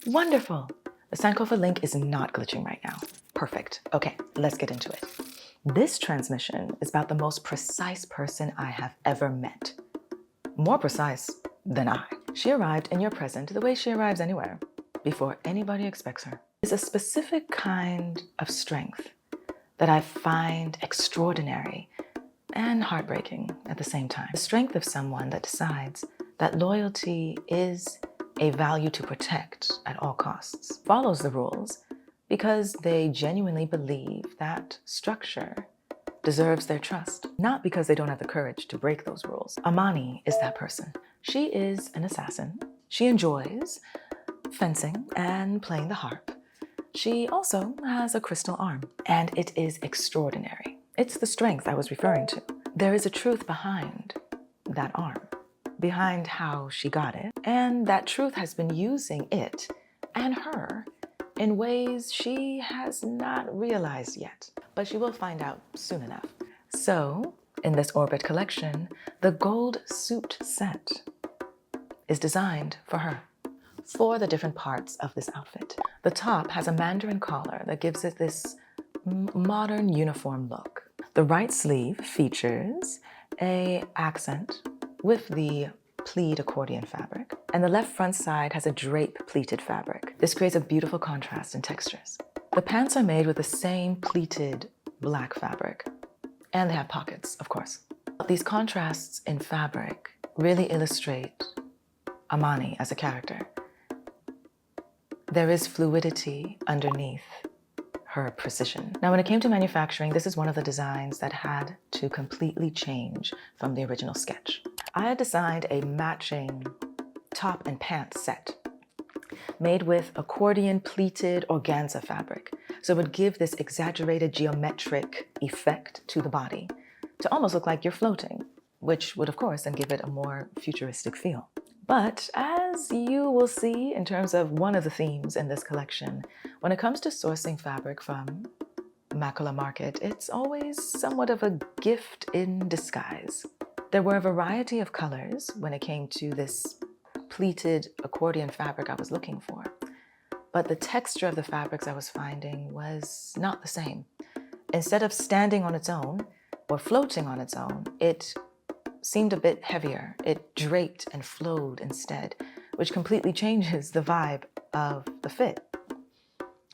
Wonderful. The Sankofa link is not glitching right now. Perfect. Okay, let's get into it. This transmission is about the most precise person I have ever met. More precise than I. She arrived in your present the way she arrives anywhere, before anybody expects her. It's a specific kind of strength that I find extraordinary and heartbreaking at the same time. The strength of someone that decides that loyalty is a value to protect at all costs, follows the rules because they genuinely believe that structure deserves their trust, not because they don't have the courage to break those rules. Amani is that person. She is an assassin. She enjoys fencing and playing the harp. She also has a crystal arm, and it is extraordinary. It's the strength I was referring to. There is a truth behind that arm, behind how she got it, and that truth has been using it and her in ways she has not realized yet, but she will find out soon enough. So, in this Orbit collection, the gold suit set is designed for her, for the different parts of this outfit. The top has a mandarin collar that gives it this modern uniform look. The right sleeve features an accent with the pleat accordion fabric, and the left front side has a drape pleated fabric. This creates a beautiful contrast in textures. The pants are made with the same pleated black fabric, and they have pockets, of course. These contrasts in fabric really illustrate Amani as a character. There is fluidity underneath her precision. Now, when it came to manufacturing, this is one of the designs that had to completely change from the original sketch. I had designed a matching top and pants set made with accordion pleated organza fabric. So it would give this exaggerated geometric effect to the body to almost look like you're floating, which would of course then give it a more futuristic feel. But as you will see in terms of one of the themes in this collection, when it comes to sourcing fabric from Makula Market, it's always somewhat of a gift in disguise. There were a variety of colors when it came to this pleated accordion fabric I was looking for, but the texture of the fabrics I was finding was not the same. Instead of standing on its own or floating on its own, it seemed a bit heavier. It draped and flowed instead, which completely changes the vibe of the fit.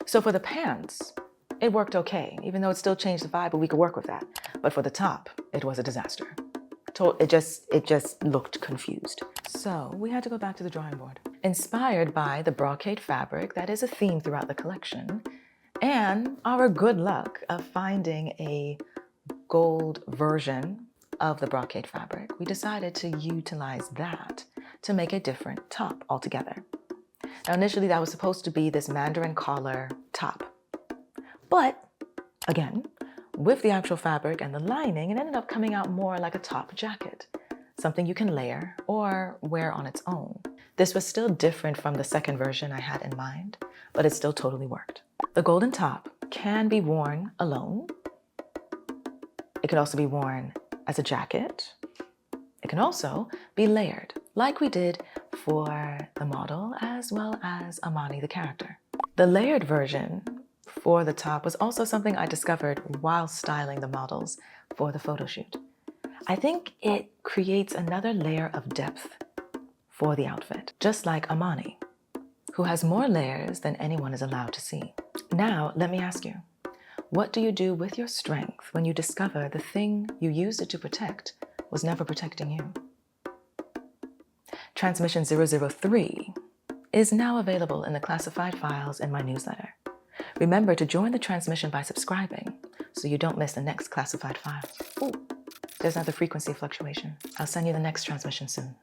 So for the pants, it worked okay, even though it still changed the vibe, but we could work with that. But for the top, it was a disaster. It just looked confused. So we had to go back to the drawing board. Inspired by the brocade fabric that is a theme throughout the collection, and our good luck of finding a gold version of the brocade fabric, we decided to utilize that to make a different top altogether. Now, initially that was supposed to be this mandarin collar top, but again, with the actual fabric and the lining, it ended up coming out more like a top jacket, something you can layer or wear on its own. This was still different from the second version I had in mind, but it still totally worked. The golden top can be worn alone. It could also be worn as a jacket. It can also be layered, like we did for the model as well as Amani the character. The layered version for the top was also something I discovered while styling the models for the photo shoot. I think it creates another layer of depth for the outfit, just like Amani, who has more layers than anyone is allowed to see. Now, let me ask you, what do you do with your strength when you discover the thing you used it to protect was never protecting you? Transmission 003 is now available in the classified files in my newsletter. Remember to join the transmission by subscribing so you don't miss the next classified file. Ooh, there's another frequency fluctuation. I'll send you the next transmission soon.